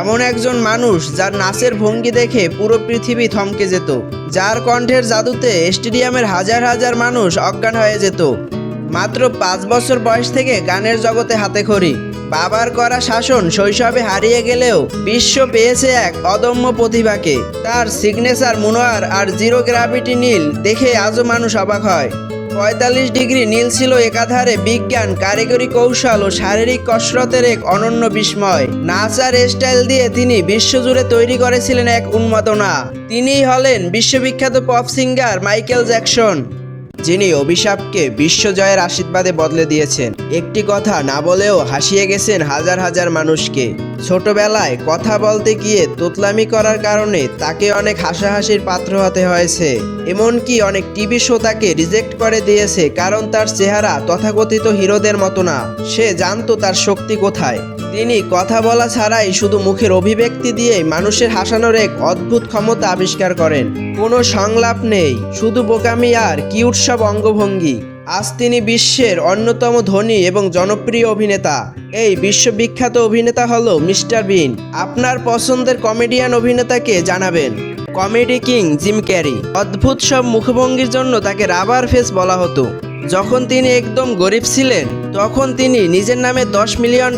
এমন একজন মানুষ যার নাচের ভঙ্গি দেখে পুরো পৃথিবী থমকে যেত, যার কণ্ঠের জাদুতে স্টেডিয়ামের হাজার হাজার মানুষ অজ্ঞান হয়ে যেত। মাত্র 5 বছর বয়স থেকে গানের জগতে হাতেখড়ি। বাবার করা শাসন শৈশবে হারিয়ে গেলেও বিশ্ব পেয়েছে এক অদম্য প্রতিভাকে। তার সিগনেচার মনোয়ার আর জিরো গ্র্যাভিটি নীল দেখে আজও মানুষ অবাক হয়। 45 ডিগ্রি নীল ছিল একাধারে বিজ্ঞান, কারিগরি কৌশল ও শারীরিক কসরতের এক অনন্য বিস্ময়। নাচ আর স্টাইল দিয়ে তিনি বিশ্বজুড়ে তৈরি করেছিলেন এক উন্মাদনা। তিনিই হলেন বিশ্ববিখ্যাত পপ সিঙ্গার মাইকেল জ্যাকসন, যিনি অভিশাপকে বিশ্বজয়ের আশীর্বাদে বদলে দিয়েছেন। একটি কথা না বলেও হাসিয়ে গেছেন হাজার হাজার মানুষকে। ছোটবেলায় কথা বলতে গিয়ে তোতলামি করার কারণে তাকে অনেক হাসাহাসির পাত্র হতে হয়েছে। এমনকি অনেক টিভি শো তাকে রিজেক্ট করে দিয়েছে, কারণ তার চেহারা তথাকথিত হিরোদের মতো না। সে জানতো তার শক্তি কোথায়। তিনি কথা বলা ছাড়াই শুধু মুখের অভিব্যক্তি দিয়ে মানুষের হাসানোর এক অদ্ভুত ক্ষমতা আবিষ্কার করেন। কোনো সংলাপ নেই, শুধু বোকামি আর কিউট সব অঙ্গভঙ্গি। আজ তিনি বিশ্বের অন্যতম ধনী এবং জনপ্রিয় অভিনেতা। এই বিশ্ববিখ্যাত অভিনেতা হলো মিস্টার বিন। আপনার পছন্দের কমেডিয়ান অভিনেতাকে জানাবেন। Comedy king gym carry. অদ্ভুত সব মুখভঙ্গির জন্য তাকে রাবার ফেস বলা হতো। যখন তিনি একদম গরিব ছিলেন, তখন তিনি নিজের নামে $10 মিলিয়ন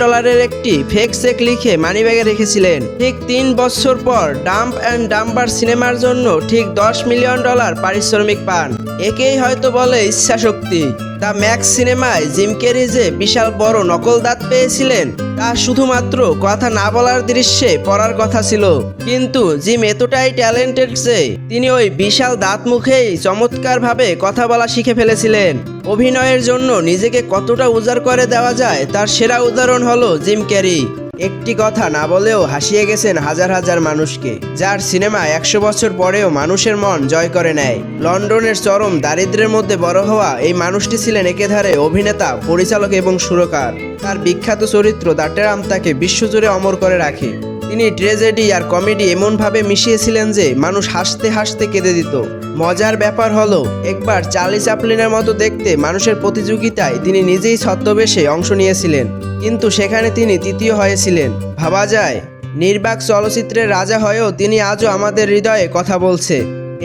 একটি ফেক চেক লিখে মানিব্যাগে রেখেছিলেন। ঠিক 3 বছর পর ডাম্প অ্যান্ড ডাম্বার সিনেমার জন্য ঠিক $10 মিলিয়ন পারিশ্রমিক পান। একেই হয়তো বলে ইচ্ছাশক্তি। দ্য ম্যাক্স সিনেমায় জিম ক্যারি যে বিশাল বড় নকল দাঁত পেয়েছিলেন, তা শুধুমাত্র কথা না বলার দৃশ্যে পড়ার কথা ছিল। কিন্তু জিম এতটাই ট্যালেন্টেড যে তিনি ওই বিশাল দাঁত মুখেই চমৎকারভাবে কথা বলা শিখে ফেলেছিলেন। অভিনয়ের জন্য নিজেকে কতটা উজাড় করে দেওয়া যায় তার সেরা উদাহরণ হলো জিম ক্যারি। একটি কথা না বলেও হাসিয়ে গেছেন হাজার হাজার মানুষকে, যার সিনেমা 100 বছর পরেও মানুষের মন জয় করে নেয়। লন্ডনের চরম দারিদ্র্যের মধ্যে বড় হওয়া এই মানুষটি ছিলেন একেধারে অভিনেতা, পরিচালক এবং সুরকার। তার বিখ্যাত চরিত্র দ্য ট্রাম্প তাকে বিশ্বজুড়ে অমর করে রাখে। তিনি ট্র্যাজেডি আর কমেডি এমনভাবে মিশিয়েছিলেন যে মানুষ হাসতে হাসতে কেঁদে দিত। মজার ব্যাপার হলো, একবার চার্লি চ্যাপলিনের মতো দেখতে মানুষের প্রতিযোগিতায় তিনি নিজেই ছদ্মবেশে অংশ নিয়েছিলেন, কিন্তু সেখানে তিনি তৃতীয় হয়েছিলেন। ভাবা যায়, নির্বাক চলচ্চিত্রের রাজা হয়েও তিনি আজও আমাদের হৃদয়ে কথা বলছে।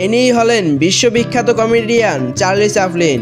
ইনিই হলেন বিশ্ববিখ্যাত কমেডিয়ান চার্লি চ্যাপলিন।